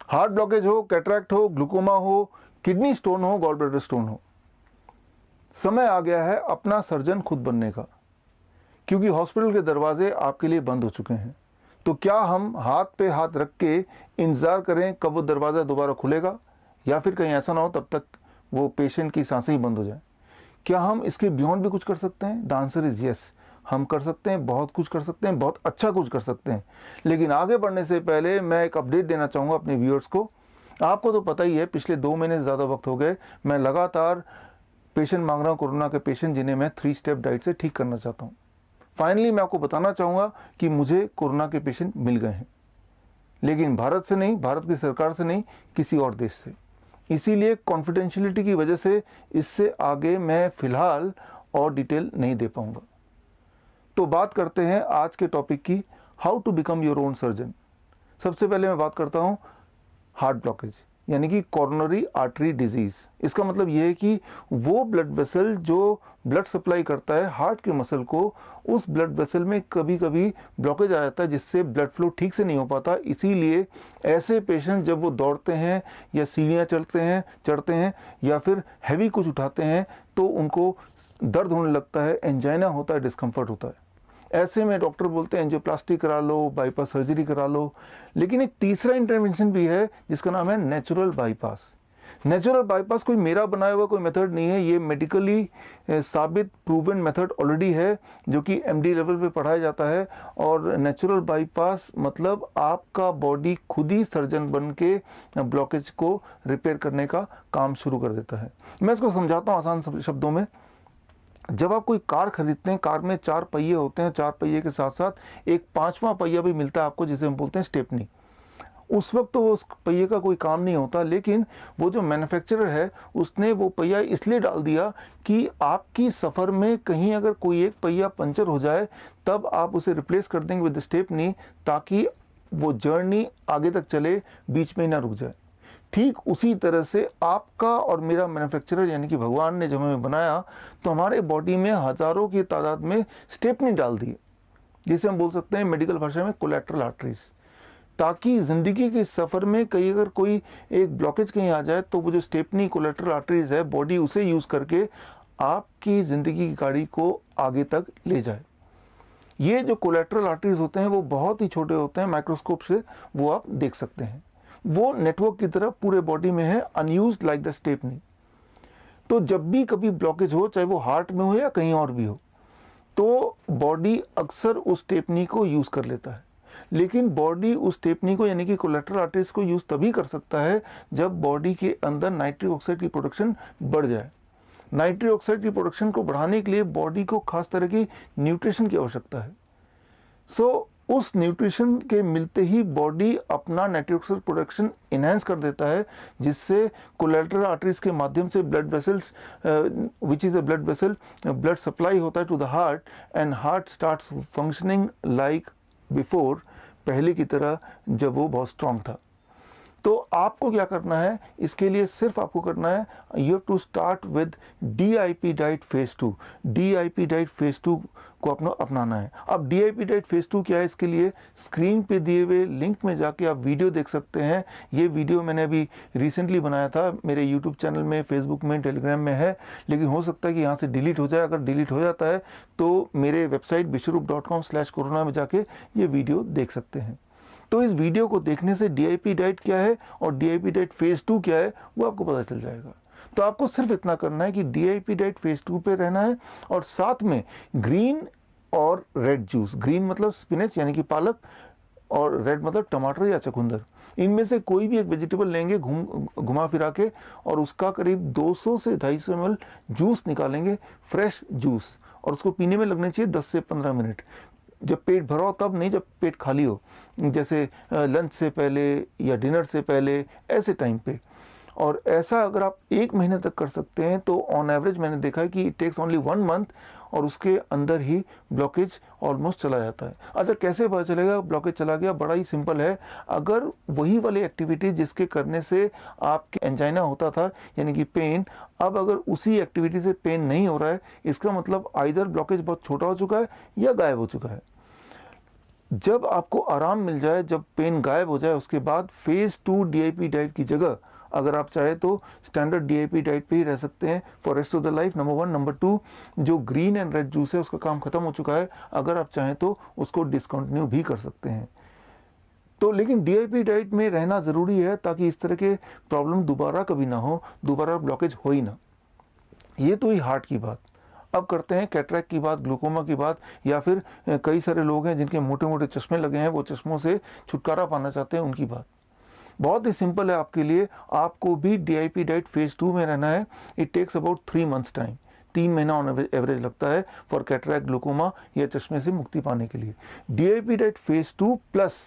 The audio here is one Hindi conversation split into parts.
हार्ट ब्लॉकेज हो, कैटरैक्ट हो, ग्लूकोमा हो, किडनी स्टोन हो, गॉल ब्लैडर स्टोन हो, समय आ गया है अपना सर्जन खुद बनने का, क्योंकि हॉस्पिटल के दरवाजे आपके लिए बंद हो चुके हैं। तो क्या हम हाथ पे हाथ रख के इंतज़ार करें कब वो दरवाज़ा दोबारा खुलेगा, या फिर कहीं ऐसा ना हो तब तक वो पेशेंट की सांसें ही बंद हो जाए? क्या हम इसके बियॉन्ड भी कुछ कर सकते हैं? The answer is yes. हम कर सकते हैं, बहुत कुछ कर सकते हैं, बहुत अच्छा कुछ कर सकते हैं। लेकिन आगे बढ़ने से पहले मैं एक अपडेट देना चाहूँगा अपने व्यूअर्स को। आपको तो पता ही है, पिछले 2 महीने से ज़्यादा वक्त हो गए मैं लगातार पेशेंट मांग रहा हूँ, कोरोना के पेशेंट जिन्हें मैं 3 स्टेप डाइट से ठीक करना चाहता हूँ। फाइनली मैं आपको बताना चाहूँगा कि मुझे कोरोना के पेशेंट मिल गए हैं, लेकिन भारत से नहीं, भारत की सरकार से नहीं, किसी और देश से। इसीलिए कॉन्फिडेंशियलिटी की वजह से इससे आगे मैं फ़िलहाल और डिटेल नहीं दे पाऊँगा। तो बात करते हैं आज के टॉपिक की, how to become your own surgeon. सबसे पहले मैं बात करता हूँ हार्ट ब्लॉकेज, यानी कि कॉरोनरी आर्टरी डिजीज़। इसका मतलब ये है कि वो ब्लड वेसल जो ब्लड सप्लाई करता है हार्ट के मसल को, उस ब्लड वेसल में कभी कभी ब्लॉकेज आ जाता है जिससे ब्लड फ्लो ठीक से नहीं हो पाता। इसीलिए ऐसे पेशेंट जब वो दौड़ते हैं या सीढ़ियाँ चढ़ते हैं या फिर हैवी कुछ उठाते हैं तो उनको दर्द होने लगता है, एंजाइना होता है, डिस्कम्फर्ट होता है। ऐसे में डॉक्टर बोलते हैं एंजियोप्लास्टी करा लो, बाईपास सर्जरी करा लो। लेकिन एक तीसरा इंटरवेंशन भी है जिसका नाम है नेचुरल बाईपास। नेचुरल बाईपास कोई मेरा बनाया हुआ कोई मेथड नहीं है, ये मेडिकली साबित प्रूवन मेथड ऑलरेडी है जो कि एमडी लेवल पे पढ़ाया जाता है। और नेचुरल बाईपास मतलब आपका बॉडी खुद ही सर्जन बन के ब्लॉकेज को रिपेयर करने का काम शुरू कर देता है। मैं इसको समझाता हूँ आसान शब्दों में। जब आप कोई कार खरीदते हैं, कार में 4 पहिए होते हैं, 4 पहिए के साथ साथ एक 5वां पहिया भी मिलता है आपको, जिसे हम बोलते हैं स्टेपनी। उस वक्त तो उस पहिए का कोई काम नहीं होता, लेकिन वो जो मैन्युफैक्चरर है उसने वो पहिया इसलिए डाल दिया कि आपकी सफ़र में कहीं अगर कोई एक पहिया पंचर हो जाए तब आप उसे रिप्लेस कर देंगे विद स्टेपनी, ताकि वो जर्नी आगे तक चले, बीच में ही ना रुक जाए। ठीक उसी तरह से आपका और मेरा मैन्युफैक्चरर यानी कि भगवान ने जब हमें बनाया तो हमारे बॉडी में हज़ारों की तादाद में स्टेपनी डाल दी, जिसे हम बोल सकते हैं मेडिकल भाषा में कोलैटरल आर्टरीज, ताकि ज़िंदगी के सफ़र में कहीं अगर कोई एक ब्लॉकेज कहीं आ जाए तो वो जो स्टेपनी कोलैटरल आर्टरीज है, बॉडी उसे यूज़ करके आपकी ज़िंदगी की गाड़ी को आगे तक ले जाए। ये जो कोलैटरल आर्टरीज होते हैं वो बहुत ही छोटे होते हैं, माइक्रोस्कोप से वो आप देख सकते हैं। वो नेटवर्क की तरह पूरे बॉडी में है, अनयूज्ड लाइक द स्टेपनी। तो जब भी कभी ब्लॉकेज हो, चाहे वो हार्ट में हो या कहीं और भी हो, तो बॉडी अक्सर उस स्टेपनी को यूज़ कर लेता है। लेकिन बॉडी उस स्टेपनी को यानी कि कोलैटरल आर्टरीज को यूज़ तभी कर सकता है जब बॉडी के अंदर नाइट्रिक ऑक्साइड की प्रोडक्शन बढ़ जाए। नाइट्रिक ऑक्साइड की प्रोडक्शन को बढ़ाने के लिए बॉडी को खास तरह की न्यूट्रिशन की आवश्यकता है। उस न्यूट्रिशन के मिलते ही बॉडी अपना नाइट्रिक ऑक्साइड प्रोडक्शन इनहेंस कर देता है, जिससे कोलैटरल आर्टरीज के माध्यम से blood vessels which is a blood vessel, blood supply होता है to the heart, and heart starts functioning like before, पहले की तरह जब वो बहुत स्ट्रांग था। तो आपको क्या करना है, इसके लिए सिर्फ आपको करना है, you have to start with DIP diet phase 2। DIP diet phase 2 को अपनाना है। अब DIP डाइट फेज 2 क्या है, इसके लिए स्क्रीन पे दिए हुए लिंक में जाके आप वीडियो देख सकते हैं। ये वीडियो मैंने अभी रिसेंटली बनाया था, मेरे यूट्यूब चैनल में, फेसबुक में, टेलीग्राम में है, लेकिन हो सकता है कि यहाँ से डिलीट हो जाए। अगर डिलीट हो जाता है तो मेरे वेबसाइट vishwaroop.com/corona में जाके ये वीडियो देख सकते हैं। तो इस वीडियो को देखने से DIP डाइट क्या है और DIP डाइट फेज 2 क्या है वो आपको पता चल जाएगा। तो आपको सिर्फ इतना करना है कि DIP डाइट फेज 2 पे रहना है, और साथ में ग्रीन और रेड जूस, ग्रीन मतलब स्पिनच यानी कि पालक, और रेड मतलब टमाटर या चुकंदर, इनमें से कोई भी एक वेजिटेबल लेंगे घुमा फिरा के, और उसका करीब 200 से 250 ml जूस निकालेंगे, फ्रेश जूस, और उसको पीने में लगने चाहिए 10 से 15 मिनट। जब पेट भरा हो तब नहीं, जब पेट खाली हो, जैसे लंच से पहले या डिनर से पहले, ऐसे टाइम पे। और ऐसा अगर आप 1 महीने तक कर सकते हैं तो ऑन एवरेज मैंने देखा है कि इट टेक्स ओनली 1 मंथ, और उसके अंदर ही ब्लॉकेज ऑलमोस्ट चला जाता है। अच्छा, कैसे पता चलेगा ब्लॉकेज चला गया? बड़ा ही सिंपल है। अगर वही वाली एक्टिविटी जिसके करने से आपके एंजाइना होता था यानी कि पेन, अब अगर उसी एक्टिविटी से पेन नहीं हो रहा है, इसका मतलब आइदर ब्लॉकेज बहुत छोटा हो चुका है या गायब हो चुका है। जब आपको आराम मिल जाए, जब पेन गायब हो जाए, उसके बाद फेज़ 2 डीआईपी डाइट की जगह अगर आप चाहे तो स्टैंडर्ड डीआईपी डाइट पे ही रह सकते हैं for rest of the life, number 1। Number 2, जो ग्रीन एंड रेड जूस है उसका काम खत्म हो चुका है, अगर आप चाहें तो उसको डिसकंटिन्यू भी कर सकते हैं। तो लेकिन डीआईपी डाइट में रहना ज़रूरी है ताकि इस तरह के प्रॉब्लम दोबारा कभी ना हो, दोबारा ब्लॉकेज हो ही ना। ये तो ही हार्ट की बात। अब करते हैं कैटरैक्ट की बात, ग्लूकोमा की बात, या फिर कई सारे लोग हैं जिनके मोटे मोटे चश्मे लगे हैं, वो चश्मों से छुटकारा पाना चाहते हैं, उनकी बात। बहुत ही सिंपल है आपके लिए, आपको भी डीआईपी डाइट फेज़ 2 में रहना है। It takes about 3 months time, 3 महीना ऑन एवरेज लगता है फॉर कैटरैक्ट, ग्लूकोमा या चश्मे से मुक्ति पाने के लिए। DIP diet phase 2 plus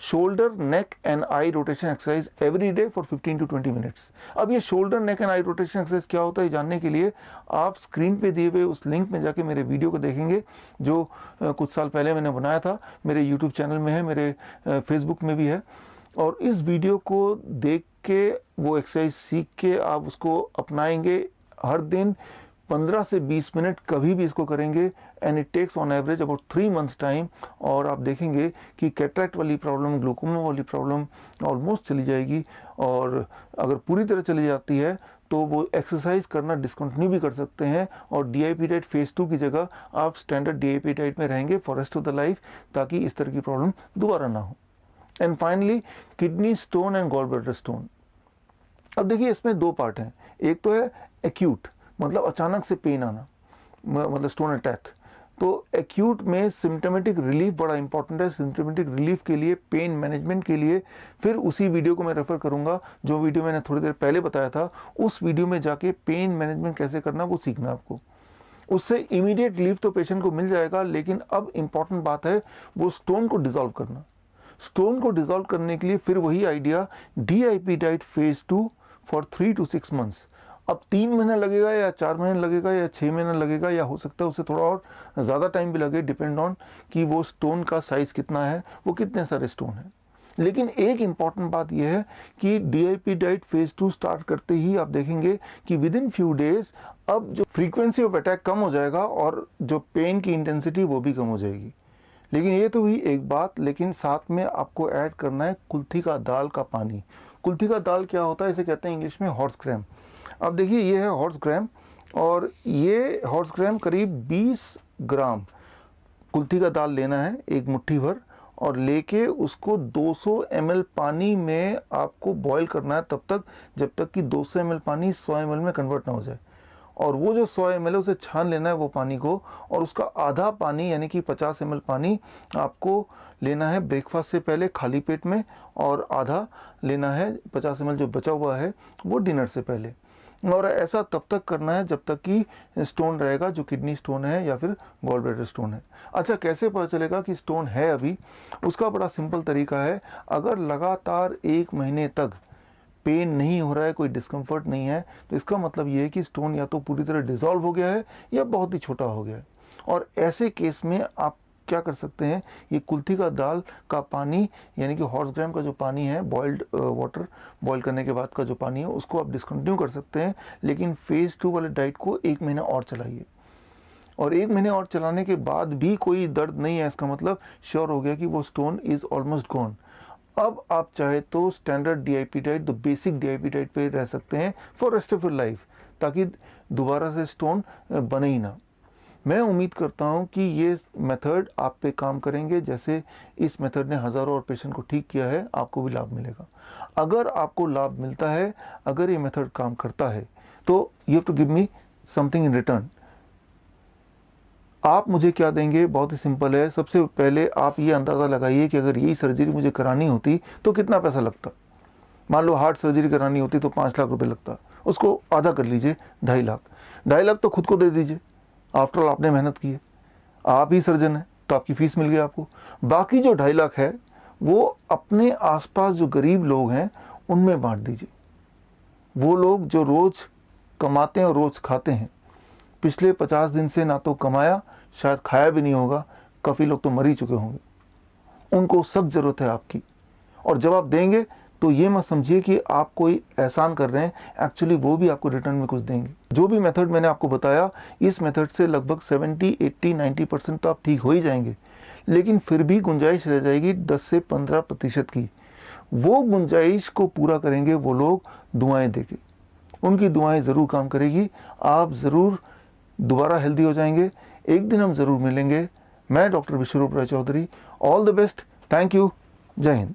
shoulder neck and I rotation exercise every day for 15 to 20 minutes. अब ये shoulder neck and I rotation exercise क्या होता है जानने के लिए आप स्क्रीन पे दिए हुए उस लिंक में जाके मेरे वीडियो को देखेंगे, जो कुछ साल पहले मैंने बनाया था। मेरे यूट्यूब चैनल में है, मेरे फेसबुक में भी है। और इस वीडियो को देख के, वो एक्सरसाइज सीख के आप उसको अपनाएंगे हर दिन 15 से 20 मिनट कभी भी इसको करेंगे, and it takes on average about 3 months time. और आप देखेंगे कि कैटरैक्ट वाली प्रॉब्लम, ग्लूकोमा वाली प्रॉब्लम ऑलमोस्ट चली जाएगी। और अगर पूरी तरह चली जाती है तो वो एक्सरसाइज करना डिसकंटिन्यू भी कर सकते हैं, और डीआईपी डाइट फेज़ 2 की जगह आप स्टैंडर्ड डीआईपी डाइट में रहेंगे for rest of the life, ताकि इस तरह की प्रॉब्लम दोबारा ना हो। And finally, kidney stone and gall bladder stone. अब देखिए, इसमें 2 पार्ट हैं। एक तो है एक्यूट, मतलब अचानक से पेन आना, मतलब स्टोन अटैक। तो एक्यूट में सिम्टोमेटिक रिलीफ बड़ा इंपॉर्टेंट है। सिम्टोमेटिक रिलीफ के लिए, पेन मैनेजमेंट के लिए, फिर उसी वीडियो को मैं रेफर करूंगा जो वीडियो मैंने थोड़ी देर पहले बताया था। उस वीडियो में जाके पेन मैनेजमेंट कैसे करना वो सीखना आपको। उससे इमीडिएट रिलीफ तो पेशेंट को मिल जाएगा, लेकिन अब इंपॉर्टेंट बात है वो स्टोन को डिसॉल्व करना। स्टोन को डिसॉल्व करने के लिए फिर वही idea, DIP diet phase 2 for 3 to 6 months. अब 3 महीने लगेगा या 4 महीने लगेगा या 6 महीने लगेगा, या हो सकता है उससे थोड़ा और ज़्यादा टाइम भी लगे, डिपेंड ऑन कि वो स्टोन का साइज़ कितना है, वो कितने सारे स्टोन हैं। लेकिन एक इम्पॉर्टेंट बात यह है कि डीआईपी डाइट फेज़ 2 स्टार्ट करते ही आप देखेंगे कि विद इन फ्यू डेज अब जो फ्रीक्वेंसी ऑफ अटैक कम हो जाएगा और जो पेन की इंटेंसिटी वो भी कम हो जाएगी। लेकिन ये तो हुई एक बात, लेकिन साथ में आपको ऐड करना है कुल्थी का दाल का पानी। कुल्थी का दाल क्या होता है, इसे कहते हैं इंग्लिश में हॉर्स ग्राम। अब देखिए, ये है हॉर्स ग्राम, और ये हॉर्स ग्राम करीब 20 ग्राम कुल्थी का दाल लेना है, एक मुट्ठी भर, और लेके उसको 200 ml पानी में आपको बॉईल करना है तब तक जब तक कि 200 ml पानी 100 ml में कन्वर्ट ना हो जाए। और वो जो 100 ml है उसे छान लेना है वो पानी को, और उसका आधा पानी यानी कि 50 ml पानी आपको लेना है ब्रेकफास्ट से पहले खाली पेट में, और आधा लेना है 50 ml जो बचा हुआ है वो डिनर से पहले। और ऐसा तब तक करना है जब तक कि स्टोन रहेगा, जो किडनी स्टोन है या फिर गॉल ब्लैडर स्टोन है। अच्छा, कैसे पता चलेगा कि स्टोन है अभी? उसका बड़ा सिंपल तरीका है। अगर लगातार 1 महीने तक पेन नहीं हो रहा है, कोई डिस्कम्फर्ट नहीं है, तो इसका मतलब ये है कि स्टोन या तो पूरी तरह डिसॉल्व हो गया है या बहुत ही छोटा हो गया है। और ऐसे केस में आप क्या कर सकते हैं, ये कुल्थी का दाल का पानी यानी कि हॉर्स ग्राम का जो पानी है, बॉइल्ड वाटर, बॉईल करने के बाद का जो पानी है, उसको आप डिसकंटिन्यू कर सकते हैं। लेकिन फेज़ 2 वाले डाइट को 1 महीना और चलाइए। और 1 महीने और चलाने के बाद भी कोई दर्द नहीं है, इसका मतलब श्योर हो गया कि वो स्टोन इज़ ऑलमोस्ट गॉन। अब आप चाहे तो standard DIP diet, the basic DIP diet पे रह सकते हैं for rest of your life, ताकि दोबारा से स्टोन बने ही ना। मैं उम्मीद करता हूं कि ये मेथड आप पे काम करेंगे। जैसे इस मेथड ने हज़ारों और पेशेंट को ठीक किया है, आपको भी लाभ मिलेगा। अगर आपको लाभ मिलता है, अगर ये मेथड काम करता है, तो you have to give me something in return. आप मुझे क्या देंगे? बहुत ही सिंपल है। सबसे पहले आप ये अंदाज़ा लगाइए कि अगर यही सर्जरी मुझे करानी होती तो कितना पैसा लगता। मान लो हार्ट सर्जरी करानी होती तो 5 लाख रुपए लगता, उसको आधा कर लीजिए, 2.5 लाख। 2.5 लाख तो खुद को दे दीजिए, आफ्टर ऑल आपने मेहनत की है, आप ही सर्जन है तो आपकी फीस मिल गई आपको। बाकी जो 2.5 लाख है वो अपने आसपास जो गरीब लोग हैं उनमें बांट दीजिए। वो लोग जो रोज़ कमाते हैं और रोज़ खाते हैं, पिछले 50 दिन से ना तो कमाया, शायद खाया भी नहीं होगा, काफ़ी लोग तो मर ही चुके होंगे, उनको सख्त ज़रूरत है आपकी। और जब आप देंगे तो ये मत समझिए कि आप कोई एहसान कर रहे हैं, एक्चुअली वो भी आपको रिटर्न में कुछ देंगे। जो भी मेथड मैंने आपको बताया, इस मेथड से लगभग 70, 80, 90% तो आप ठीक हो ही जाएंगे। लेकिन फिर भी गुंजाइश रह जाएगी 10 से 15% की। वो गुंजाइश को पूरा करेंगे वो लोग दुआएं देके, उनकी दुआएं ज़रूर काम करेगी, आप ज़रूर दोबारा हेल्दी हो जाएंगे। एक दिन हम ज़रूर मिलेंगे। मैं doctor Vishwaroop Roy Chowdhury, all the best, thank you, जय हिंद।